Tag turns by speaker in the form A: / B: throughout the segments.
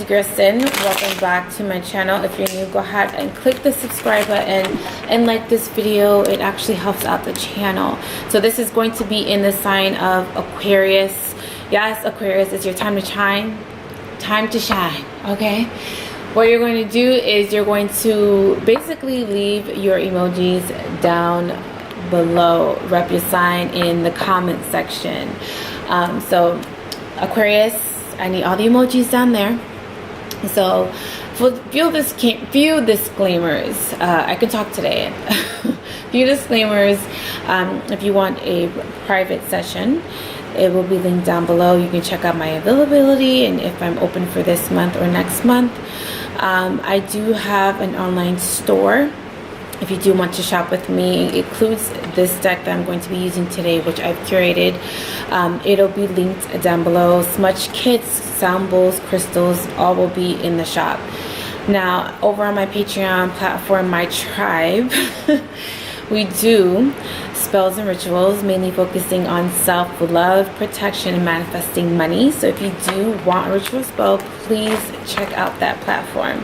A: girl Cyn. Welcome back to my channel. If you're new, go ahead and click the subscribe button and like this video. It actually helps out the channel. So this is going to be in the sign of Aquarius. Yes, Aquarius, it's your time to shine. Time to shine, okay? What you're going to do is you're going to basically leave your emojis down below. Rep your sign in the comment section. So Aquarius, I need all the emojis down there. So for few disclaimers, I can talk today. Few disclaimers. If you want a private session, it will be linked down below. You can check out my availability and if I'm open for this month or next month. I do have an online store. If you do want to shop with me, it includes this deck that I'm going to be using today, which I've curated. It'll be linked down below. Smudge kits, sound bowls, crystals, all will be in the shop. Now, over on my Patreon platform, my tribe, we do spells and rituals, mainly focusing on self-love, protection, and manifesting money. So if you do want a ritual spell, please check out that platform.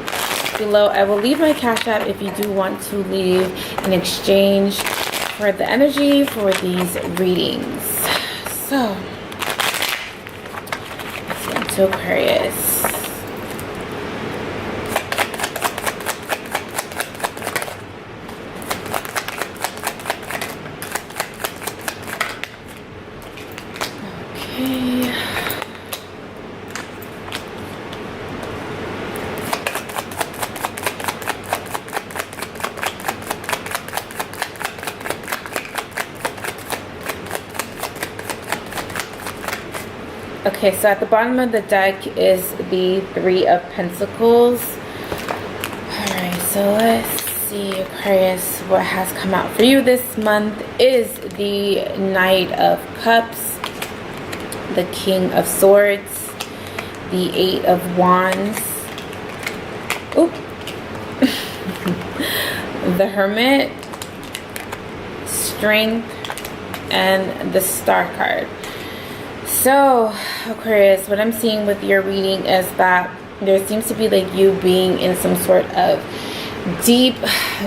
A: Below, I will leave my Cashapp if you do want to leave in exchange for the energy for these readings. So, let's get into Aquarius. Okay, so at the bottom of the deck is the Three of Pentacles. Alright, so let's see, Aquarius, what has come out for you this month is the Knight of Cups, the King of Swords, the Eight of Wands, oop, the Hermit, Strength, and the Star card. So, Aquarius, what I'm seeing with your reading is that there seems to be like you being in some sort of deep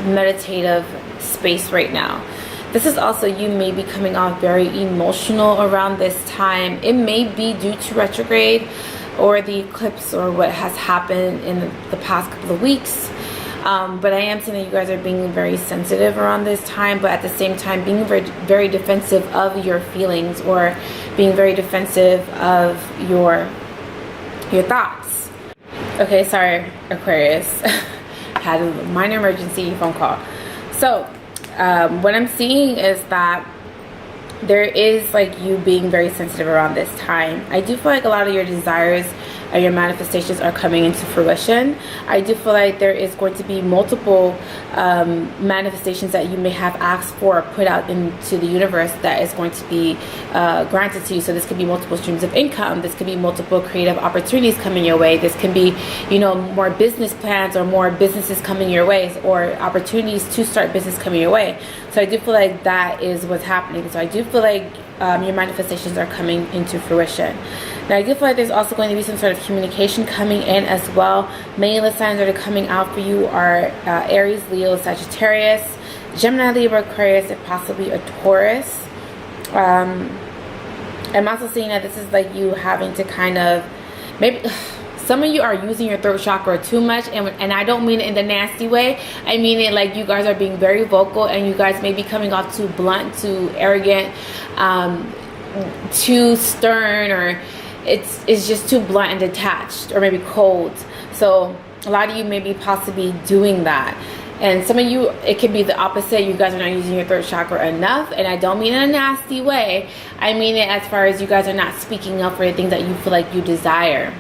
A: meditative space right now. This is also you may be coming off very emotional around this time. It may be due to retrograde or the eclipse or what has happened in the past couple of weeks. But I am seeing that you guys are being very sensitive around this time, but at the same time being very, very defensive of your feelings or being very defensive of your thoughts. Okay, sorry, Aquarius. Had a minor emergency phone call. So what I'm seeing is that there is like you being very sensitive around this time. I do feel like a lot of your desires and your manifestations are coming into fruition. I do feel like there is going to be multiple manifestations that you may have asked for or put out into the universe that is going to be granted to you. So this could be multiple streams of income. This could be multiple creative opportunities coming your way. This can be, you know, more business plans or more businesses coming your way or opportunities to start business coming your way. So I do feel like that is what's happening. So I do feel like your manifestations are coming into fruition. Now I do feel like there's also going to be some sort of communication coming in as well. Many of the signs that are coming out for you are Aries, Leo, Sagittarius, Gemini, Libra, Aquarius, and possibly a Taurus. I'm also seeing that this is like you having to kind of, maybe some of you are using your throat chakra too much, and I don't mean it in the nasty way. I mean it like you guys are being very vocal and you guys may be coming off too blunt, too arrogant, too stern, or it's just too blunt and detached, or maybe cold. So a lot of you may be possibly doing that. And some of you, it could be the opposite. You guys are not using your throat chakra enough. And I don't mean in a nasty way. I mean it as far as you guys are not speaking up for the things that you feel like you desire,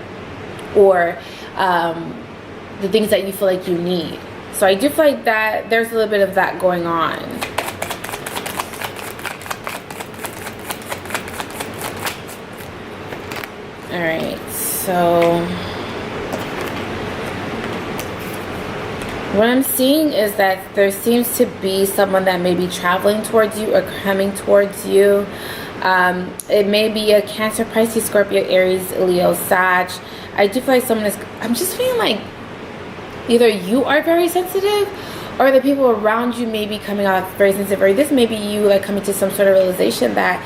A: or the things that you feel like you need. So I do feel like that there's a little bit of that going on. Alright, so what I'm seeing is that there seems to be someone that may be traveling towards you or coming towards you. It may be a Cancer, Pisces, Scorpio, Aries, Leo, Sag. I do feel like someone is, I'm just feeling like either you are very sensitive or the people around you may be coming off very sensitive, or this may be you like coming to some sort of realization that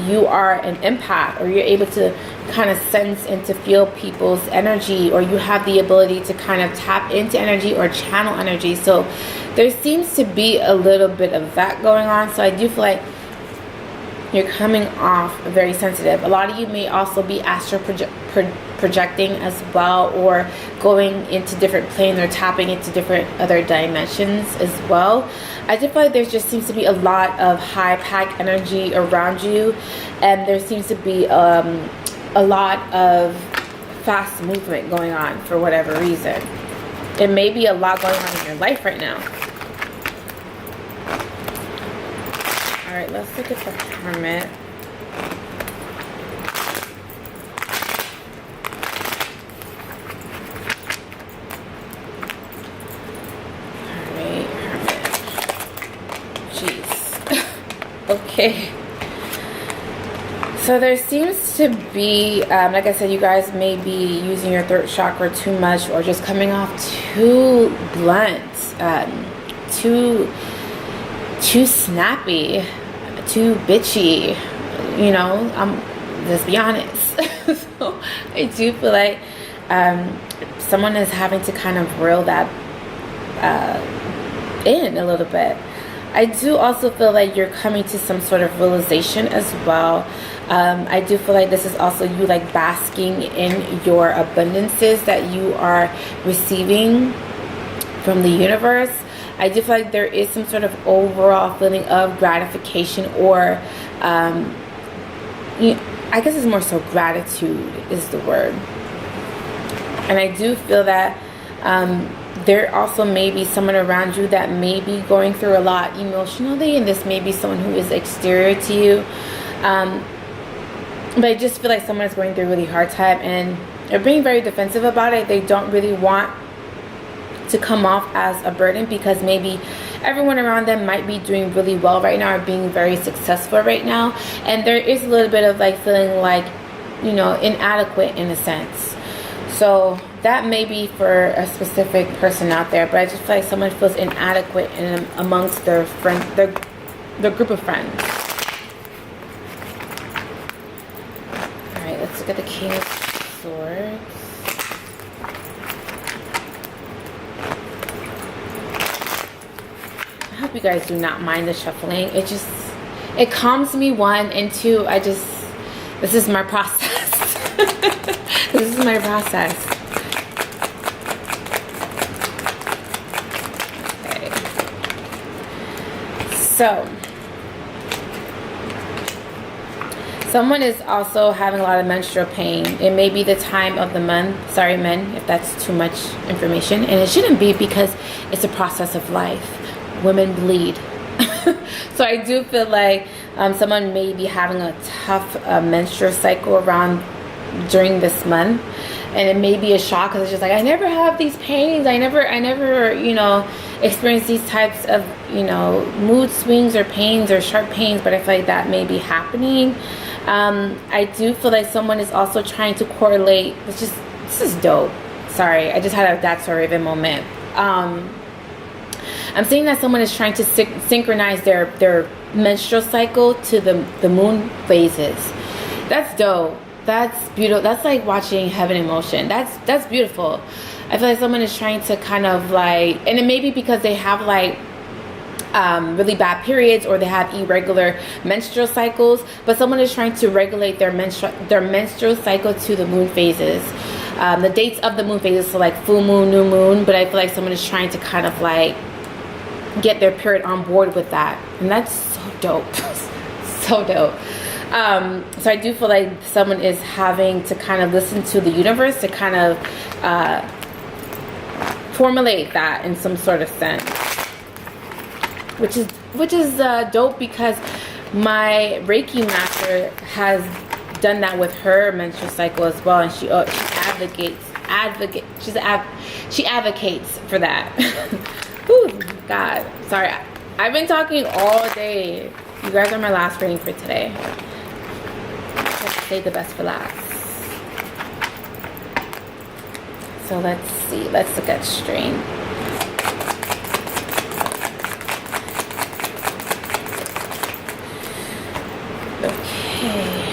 A: you are an empath, or you're able to kind of sense and to feel people's energy, or you have the ability to kind of tap into energy or channel energy. So there seems to be a little bit of that going on. So I do feel like you're coming off very sensitive. A lot of you may also be astral projecting as well, or going into different planes or tapping into different other dimensions as well. I just feel like there just seems to be a lot of high pack energy around you, and there seems to be a lot of fast movement going on for whatever reason. It may be a lot going on in your life right now. All right, let's look at the Hermit. All right, Hermit. Jeez. Okay. So there seems to be, like I said, you guys may be using your throat chakra too much, or just coming off too blunt, too snappy, too bitchy, you know, let's be honest. So I do feel like someone is having to kind of reel that in a little bit. I do also feel like you're coming to some sort of realization as well. I do feel like this is also you like basking in your abundances that you are receiving from the universe. I do feel like there is some sort of overall feeling of gratification, or I guess it's more so gratitude is the word. And I do feel that there also may be someone around you that may be going through a lot emotionally, and this may be someone who is exterior to you. But I just feel like someone is going through a really hard time, and they're being very defensive about it. They don't really want to come off as a burden, because maybe everyone around them might be doing really well right now, or being very successful right now, and there is a little bit of like feeling like, you know, inadequate in a sense. So that may be for a specific person out there, but I just feel like someone feels inadequate in amongst their friends, their group of friends. All right, let's look at the King of Swords. I hope you guys do not mind the shuffling. It calms me, one, and two, this is my process. This is my process. Okay. So, someone is also having a lot of menstrual pain. It may be the time of the month. Sorry, men, if that's too much information. And it shouldn't be, because it's a process of life. Women bleed. So I do feel like someone may be having a tough menstrual cycle around during this month, and it may be a shock, because it's just like, I never have these pains. I never, you know, experience these types of, you know, mood swings or pains or sharp pains, but I feel like that may be happening. I do feel like someone is also trying to correlate. This is dope. Sorry, I just had a That's So Raven moment. I'm saying that someone is trying to synchronize their menstrual cycle to the moon phases. That's dope. That's beautiful. That's like watching heaven in motion. That's beautiful. I feel like someone is trying to kind of like, and it may be because they have like really bad periods, or they have irregular menstrual cycles, but someone is trying to regulate their menstrual cycle to the moon phases, the dates of the moon phases, so like full moon, new moon. But I feel like someone is trying to kind of like get their period on board with that, and that's so dope. So dope. So I do feel like someone is having to kind of listen to the universe to kind of formulate that in some sort of sense, which is dope, because my Reiki master has done that with her menstrual cycle as well, and she advocates for that. Ooh, God, sorry, I've been talking all day. You guys are my last reading for today. save the best for last. So let's see. Let's look at strain. Okay.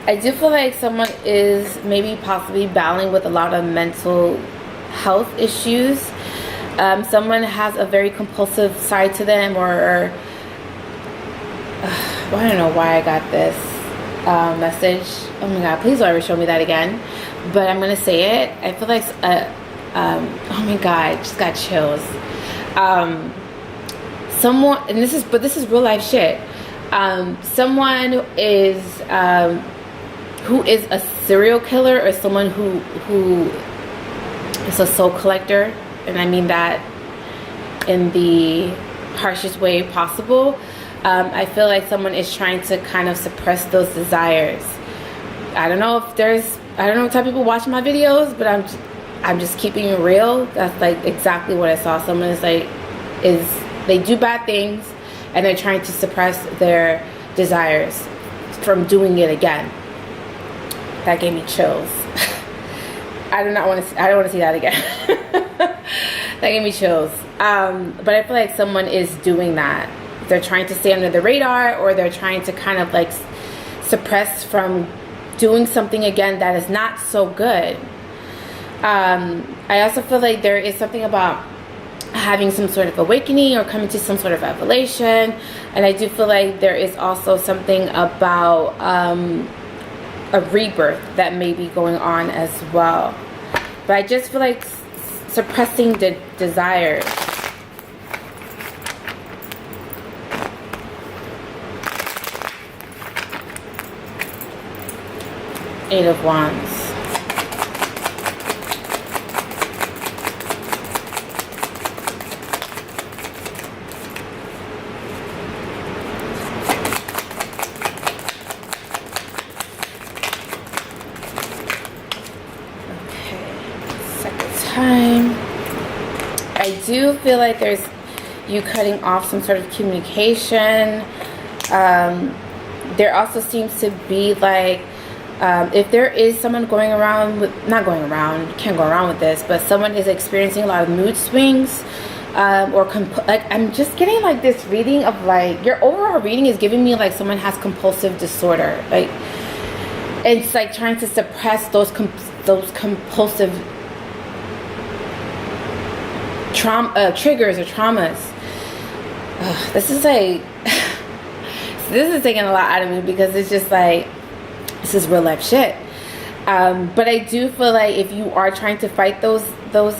A: I do feel like someone is maybe possibly battling with a lot of mental health issues. Someone has a very compulsive side to them, or I don't know why I got this message. Oh my god, please don't ever show me that again. But I'm gonna say it. I feel like oh my god, I just got chills. Someone, and this is real life shit. Someone who is a serial killer, or someone who is a soul collector, and I mean that in the harshest way possible. I feel like someone is trying to kind of suppress those desires. I don't know what type of people watch my videos, but I'm just keeping it real. That's like exactly what I saw. Someone is like, they do bad things and they're trying to suppress their desires from doing it again. That gave me chills. I don't want to see that again. That gave me chills. But I feel like someone is doing that. They're trying to stay under the radar, or they're trying to kind of like suppress from doing something again that is not so good. I also feel like there is something about having some sort of awakening or coming to some sort of revelation, and I do feel like there is also something about a rebirth that may be going on as well. But I just feel like suppressing the desires. Eight of Wands. I do feel like there's you cutting off some sort of communication. There also seems to be like if there is someone going around with, not going around, can't go around with this, but someone is experiencing a lot of mood swings, or like I'm just getting like this reading of like your overall reading is giving me like someone has compulsive disorder. Like it's like trying to suppress those compulsive triggers or traumas. This is like this is taking a lot out of me, because it's just like this is real life shit. But I do feel like if you are trying to fight those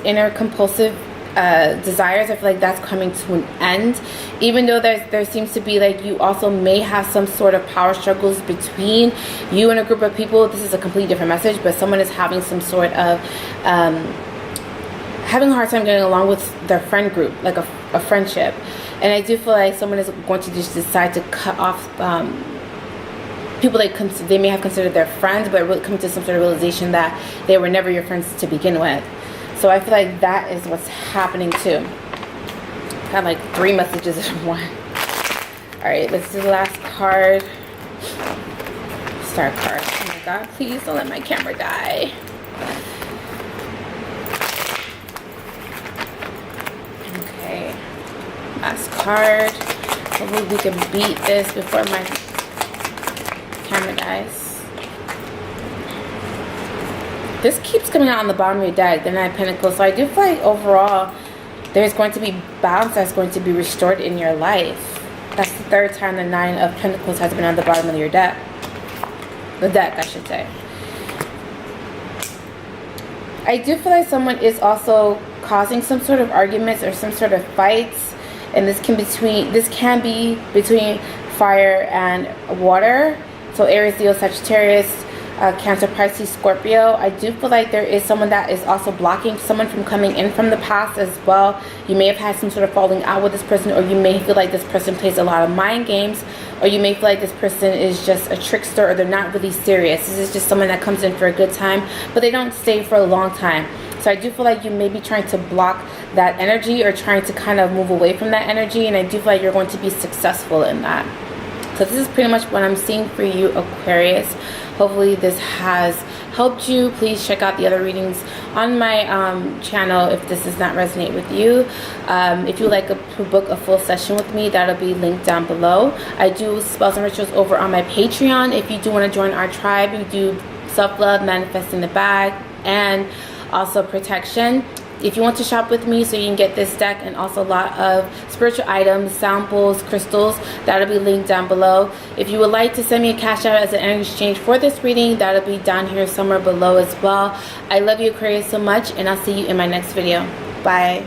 A: inner compulsive desires, I feel like that's coming to an end. Even though there seems to be like you also may have some sort of power struggles between you and a group of people. This is a completely different message, but someone is having some sort of having a hard time getting along with their friend group, like a friendship. And I do feel like someone is going to just decide to cut off people they may have considered their friends, but really come to some sort of realization that they were never your friends to begin with. So I feel like that is what's happening too. Got like 3 messages in one. Alright, let's do the last card. Star card. Oh my god, please don't let my camera die. Okay. Last card. Hopefully we can beat this before my camera dies. This keeps coming out on the bottom of your deck, the Nine of Pentacles. So I do feel like overall there's going to be balance that's going to be restored in your life. That's the 3rd time the Nine of Pentacles has been on the bottom of your deck. The deck, I should say. I do feel like someone is also causing some sort of arguments or some sort of fights, and this can be between fire and water. So Aries, Leo, Sagittarius, Cancer, Pisces, Scorpio. I do feel like there is someone that is also blocking someone from coming in from the past as well. You may have had some sort of falling out with this person, or you may feel like this person plays a lot of mind games, or you may feel like this person is just a trickster, or they're not really serious. This is just someone that comes in for a good time, but they don't stay for a long time. So I do feel like you may be trying to block that energy, or trying to kind of move away from that energy, and I do feel like you're going to be successful in that. So this is pretty much what I'm seeing for you, Aquarius. Hopefully this has helped you. Please check out the other readings on my channel if this does not resonate with you. If you would like to book a full session with me, that'll be linked down below. I do spells and rituals over on my Patreon. If you do want to join our tribe, we do self-love, manifesting the bag, and also protection. If you want to shop with me so you can get this deck and also a lot of spiritual items, sound bowls, crystals, that'll be linked down below. If you would like to send me a cash out as an energy exchange for this reading, that'll be down here somewhere below as well. I love you, Aquarius, so much, and I'll see you in my next video. Bye.